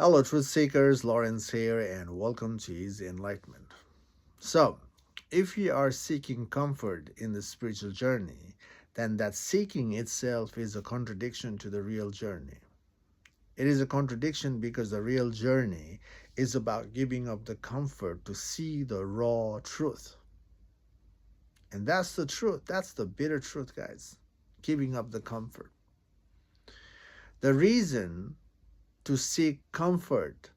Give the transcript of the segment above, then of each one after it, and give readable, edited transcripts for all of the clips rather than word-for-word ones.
Hello, truth seekers. Lawrence here, and welcome to Easy Enlightenment. So, if you are seeking comfort in the spiritual journey, then that seeking itself is a contradiction to the real journey. It is a contradiction because the real journey is about giving up the comfort to see the raw truth. And that's the truth. That's the bitter truth, guys. Giving up the comfort. The reason to seek comfort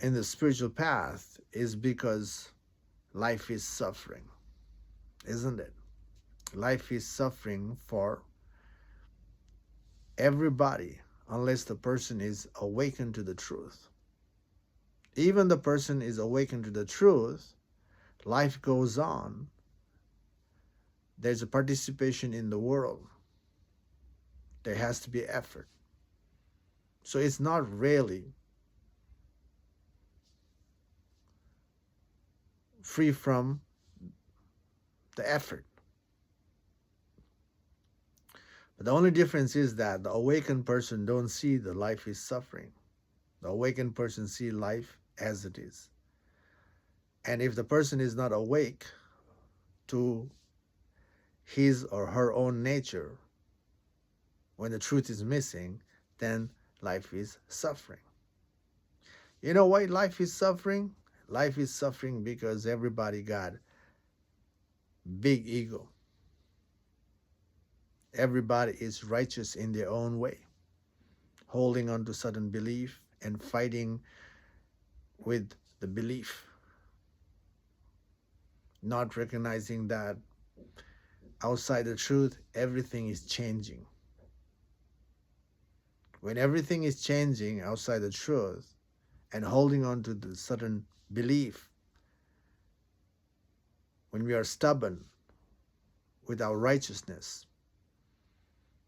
in the spiritual path is because life is suffering, isn't it? Life is suffering for everybody unless the person is awakened to the truth. Even the person is awakened to the truth, life goes on. There's a participation in the world. There has to be effort. So it's not really free from the effort. But the only difference is that the awakened person don't see the life is suffering. The awakened person see life as it is. And if the person is not awake to his or her own nature, when the truth is missing, then life is suffering. You know why life is suffering? Life is suffering because everybody got big ego. Everybody is righteous in their own way, holding on to certain belief and fighting with the belief, not recognizing that outside the truth, everything is changing. When everything is changing outside the truth and holding on to the certain belief, when we are stubborn with our righteousness,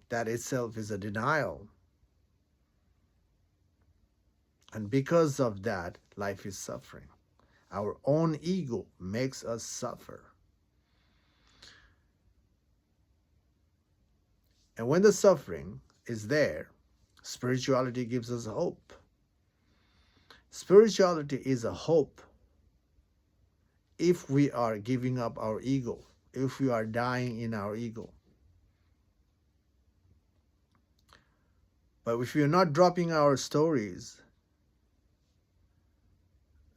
that itself is a denial. And because of that, life is suffering. Our own ego makes us suffer. And when the suffering is there, spirituality gives us hope. Spirituality is a hope if we are giving up our ego, if we are dying in our ego. But if we are not dropping our stories,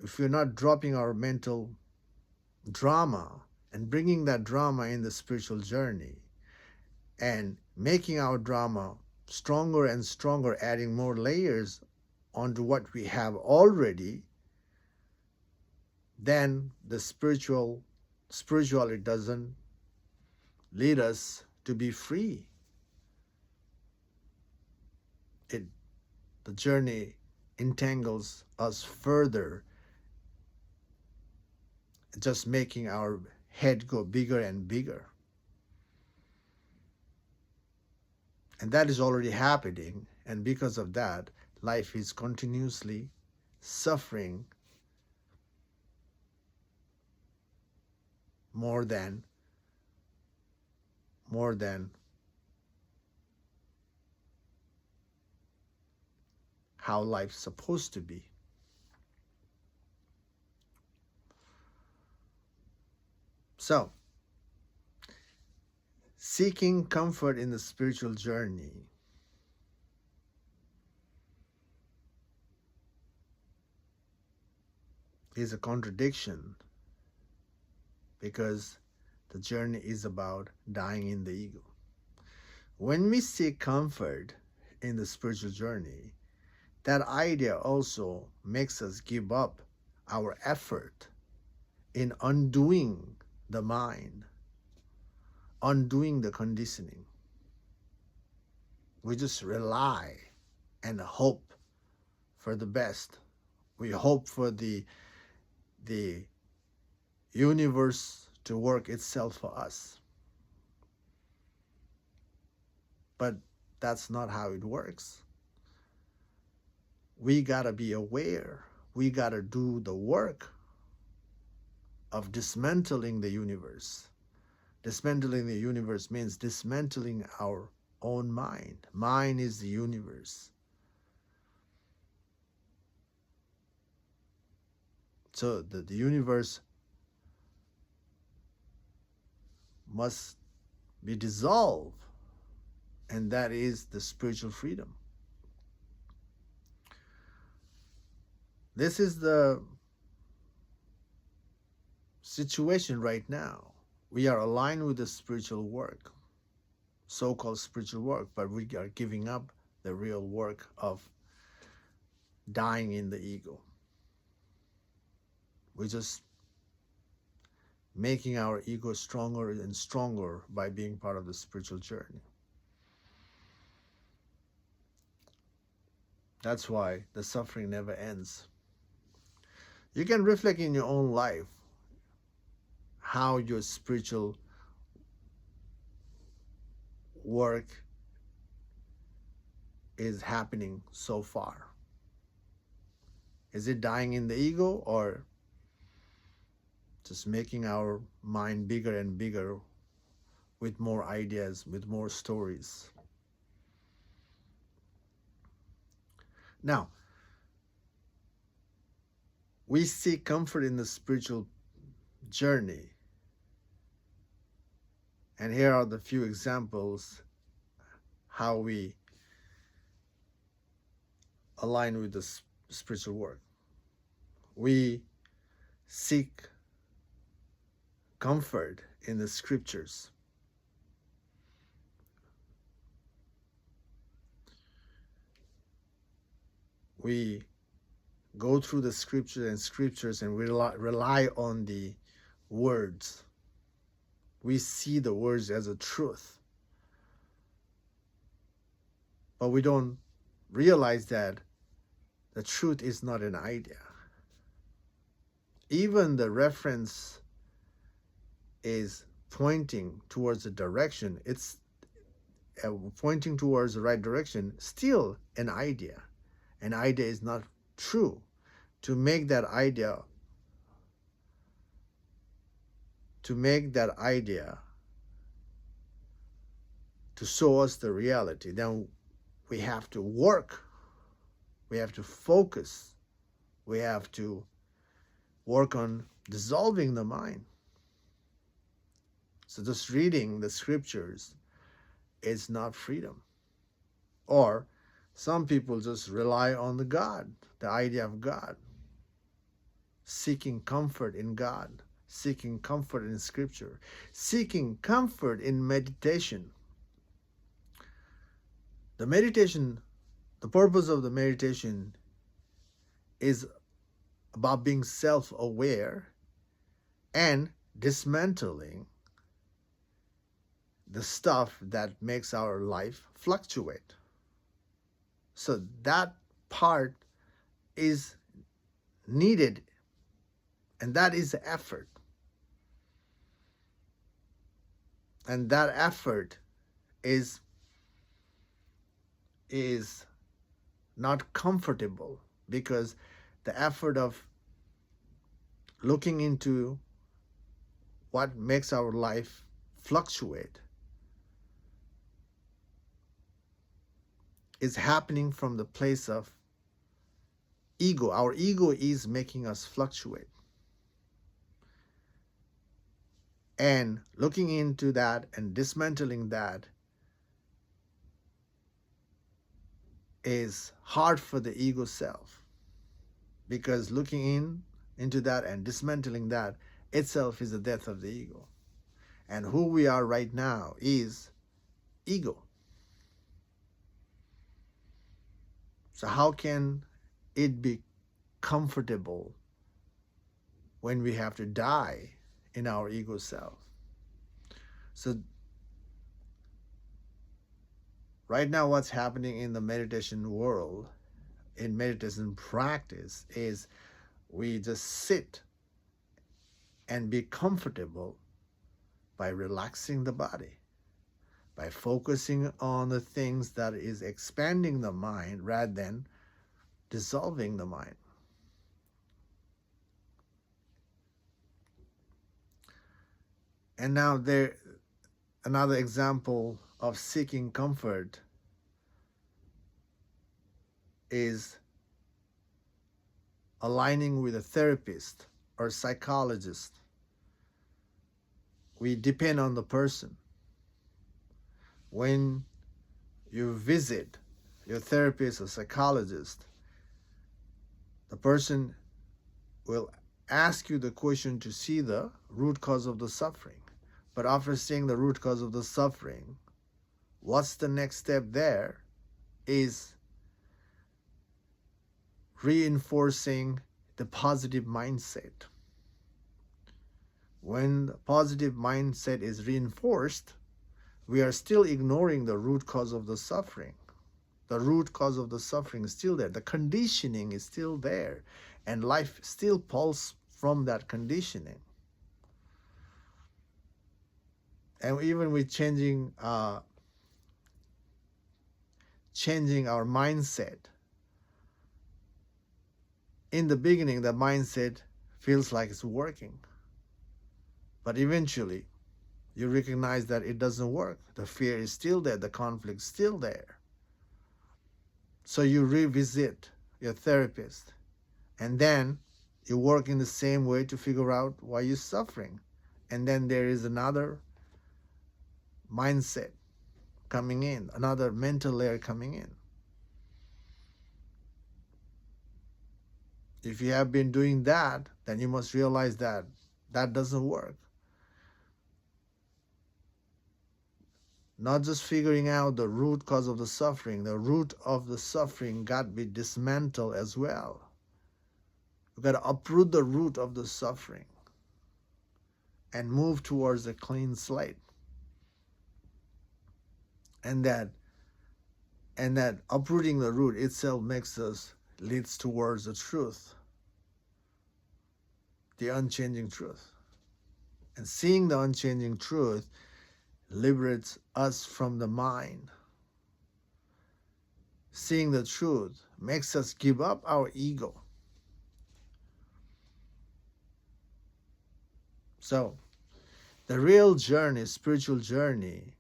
if we're not dropping our mental drama and bringing that drama in the spiritual journey and making our drama stronger and stronger, adding more layers onto what we have already, then the spirituality doesn't lead us to be free. The journey entangles us further, just making our head go bigger and bigger. And that is already happening. And because of that, life is continuously suffering more than how life's supposed to be. So, seeking comfort in the spiritual journey is a contradiction because the journey is about dying in the ego. When we seek comfort in the spiritual journey, that idea also makes us give up our effort in undoing the mind, undoing the conditioning. We just rely and hope for the best. We hope for the universe to work itself for us. But that's not how it works. We gotta be aware. We gotta do the work of dismantling the universe. Dismantling the universe means dismantling our own mind. Mind is the universe. So the universe must be dissolved, and that is the spiritual freedom. This is the situation right now. We are aligned with the spiritual work, so called spiritual work, but we are giving up the real work of dying in the ego. We're just making our ego stronger and stronger by being part of the spiritual journey. That's why the suffering never ends. You can reflect in your own life how your spiritual work is happening so far. Is it dying in the ego, or just making our mind bigger and bigger with more ideas, with more stories? Now, we seek comfort in the spiritual journey. And here are the few examples how we align with the spiritual work. We seek comfort in the scriptures. We go through the scriptures and rely on the words. We see the words as a truth. But we don't realize that the truth is not an idea. Even the reference is pointing towards a direction. It's pointing towards the right direction, still an idea. An idea is not true. To make that idea to show us the reality, then we have to work. We have to focus. We have to work on dissolving the mind. So just reading the scriptures is not freedom. Or some people just rely on the God, the idea of God, seeking comfort in God, seeking comfort in scripture, seeking comfort in meditation. The purpose of the meditation is about being self-aware and dismantling the stuff that makes our life fluctuate. So that part is needed, and that is the effort. And that effort is not comfortable, because the effort of looking into what makes our life fluctuate is happening from the place of ego. Our ego is making us fluctuate. And looking into that and dismantling that is hard for the ego self, because looking into that and dismantling that itself is the death of the ego. And who we are right now is ego. So how can it be comfortable when we have to die in our ego self? So right now what's happening in the meditation world, in meditation practice, is we just sit and be comfortable by relaxing the body, by focusing on the things that is expanding the mind rather than dissolving the mind. And now another example of seeking comfort is aligning with a therapist or psychologist. We depend on the person. When you visit your therapist or psychologist, the person will ask you the question to see the root cause of the suffering. But after seeing the root cause of the suffering, what's the next step there is reinforcing the positive mindset. When the positive mindset is reinforced, we are still ignoring the root cause of the suffering. The root cause of the suffering is still there. The conditioning is still there. And life still pulls from that conditioning. And even with changing our mindset, in the beginning, the mindset feels like it's working. But eventually, you recognize that it doesn't work. The fear is still there. The conflict is still there. So you revisit your therapist. And then you work in the same way to figure out why you're suffering. And then there is another mindset coming in, another mental layer coming in. If you have been doing that, then you must realize that that doesn't work. Not just figuring out the root cause of the root of the suffering got to be dismantled as well. You've got to uproot the root of the suffering and move towards a clean slate. And that uprooting the root itself leads towards the truth, the unchanging truth. And seeing the unchanging truth liberates us from the mind. Seeing the truth makes us give up our ego. So, the real journey, spiritual journey,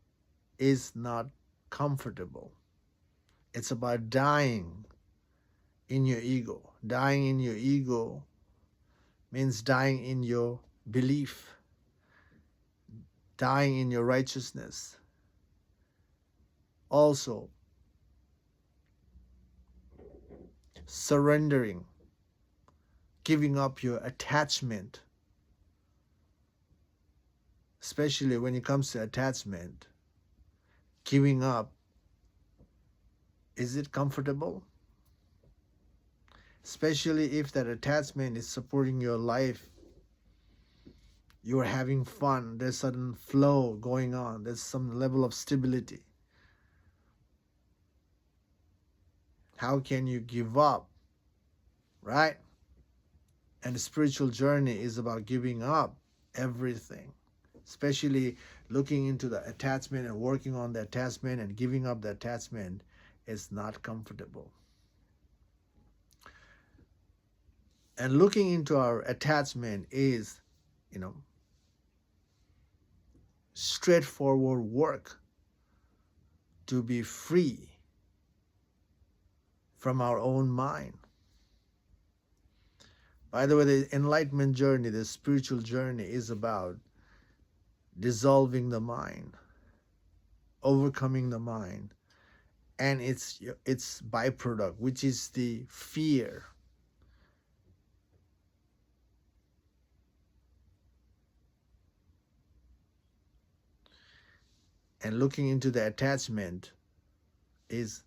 is not comfortable. It's about dying in your ego. Dying in your ego means dying in your belief, dying in your righteousness. Also, surrendering, giving up your attachment. Especially when it comes to attachment, giving up, is it comfortable? Especially if that attachment is supporting your life. You are having fun, there's sudden flow going on, there's some level of stability. How can you give up, right? And the spiritual journey is about giving up everything, especially looking into the attachment and working on the attachment and giving up the attachment is not comfortable. And looking into our attachment is, straightforward work to be free from our own mind. By the way, the enlightenment journey, the spiritual journey, is about dissolving the mind, overcoming the mind, and its byproduct, which is the fear. And looking into the attachment is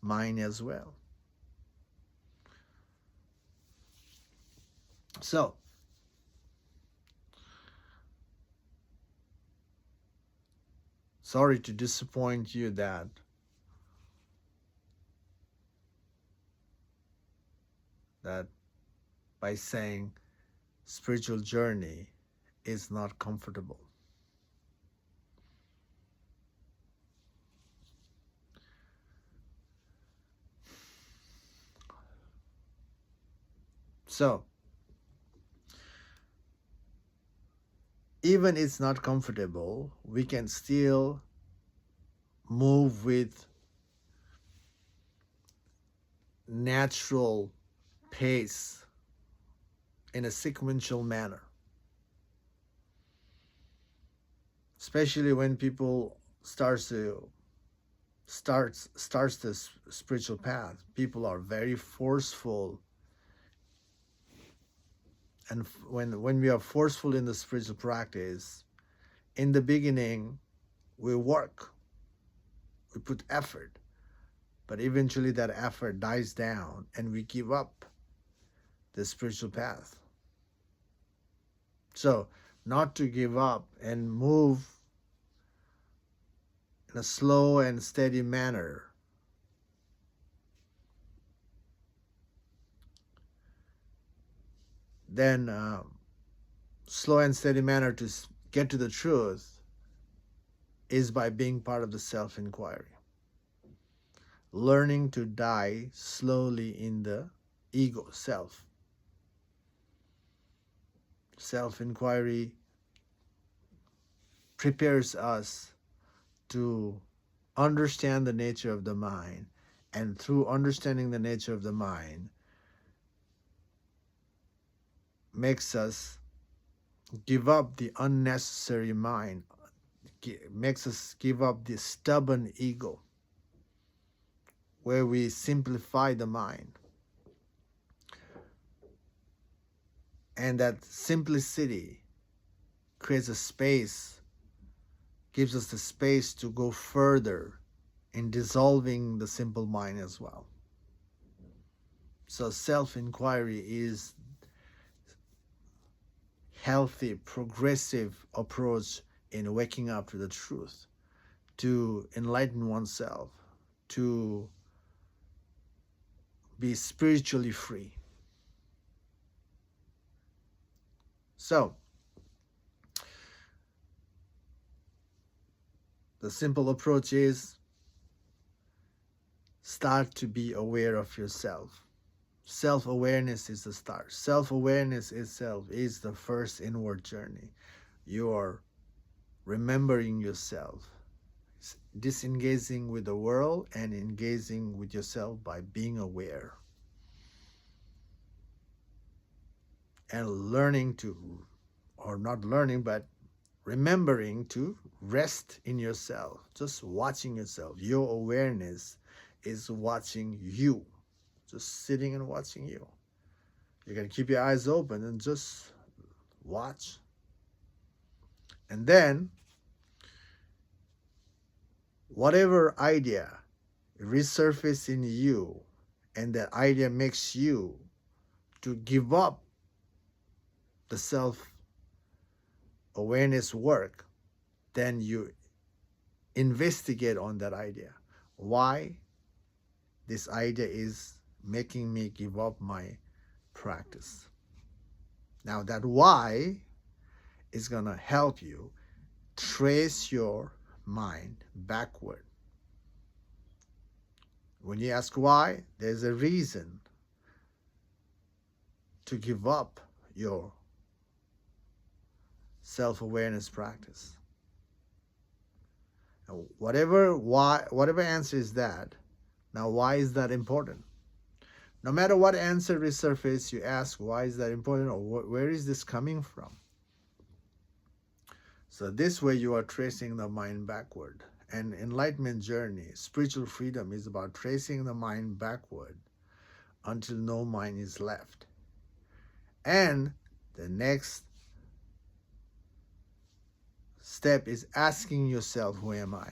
mine as well. So, sorry to disappoint you that by saying spiritual journey is not comfortable. So, even it's not comfortable, we can still move with natural pace in a sequential manner, especially when people starts this spiritual path. People are very forceful, and when we are forceful in the spiritual practice, in the beginning we work, we put effort, but eventually that effort dies down and we give up the spiritual path. So, not to give up and move in a slow and steady manner. Then, slow and steady manner to get to the truth is by being part of the self inquiry. Learning to die slowly in the ego self. Self inquiry prepares us to understand the nature of the mind, and through understanding the nature of the mind makes us give up the unnecessary mind, makes us give up the stubborn ego, where we simplify the mind. And that simplicity creates a space, gives us the space to go further in dissolving the simple mind as well. So self-inquiry is healthy, progressive approach in waking up to the truth, to enlighten oneself, to be spiritually free. So, the simple approach is start to be aware of yourself. Self-awareness is the start. Self-awareness itself is the first inward journey. You are remembering yourself, disengaging with the world and engaging with yourself by being aware. And learning to, or not learning, but remembering to rest in yourself, just watching yourself. Your awareness is watching you, just sitting and watching you. You can keep your eyes open and just watch. And then, whatever idea resurfaces in you, and that idea makes you to give up the self-awareness work, then you investigate on that idea. Why this idea is making me give up my practice. Now that why is going to help you trace your mind backward. When you ask why, there's a reason to give up your self-awareness practice. And whatever answer is that, now why is that important? No matter what answer resurfaces, you ask why is that important, or where is this coming from? So this way you are tracing the mind backward. And enlightenment journey, spiritual freedom, is about tracing the mind backward until no mind is left. And the next step is asking yourself, who am I?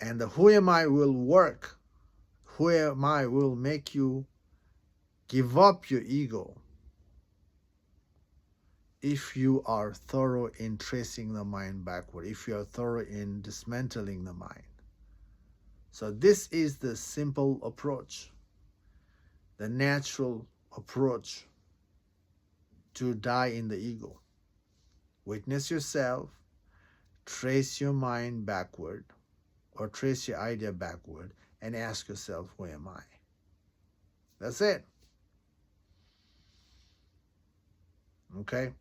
And the who am I will work. Who am I will make you give up your ego if you are thorough in tracing the mind backward, if you are thorough in dismantling the mind. So this is the simple approach, the natural approach to die in the ego. Witness yourself, trace your mind backward, or trace your idea backward, and ask yourself, who am I? That's it. Okay?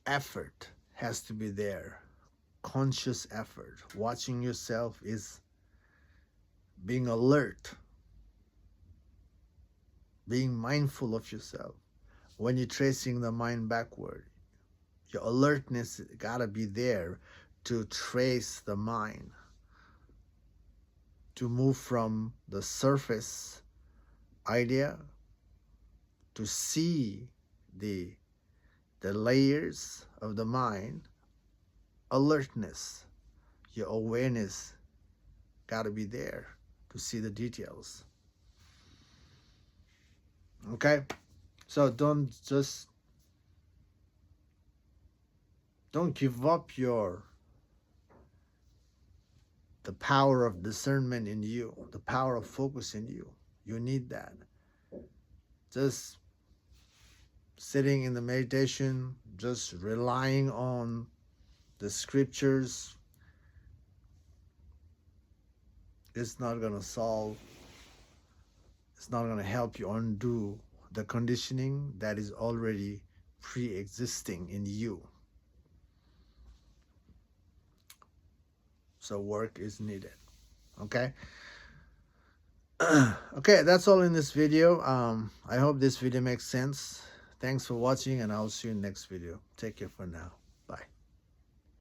Effort has to be there. conscious effort. Watching yourself is being alert, being mindful of yourself. When you're tracing the mind backward, your alertness gotta be there to trace the mind, to move from the surface idea to see the layers of the mind. Alertness, your awareness gotta be there to see the details. Okay, so don't give up the power of discernment in you, the power of focus in you. You need that. Just sitting in the meditation, just relying on the scriptures, it's not going to solve, it's not going to help you undo the conditioning that is already pre-existing in you. So work is needed. Okay. Okay, that's all in this video. I hope this video makes sense. Thanks for watching, and I'll see you in the next video. Take care for now. Bye.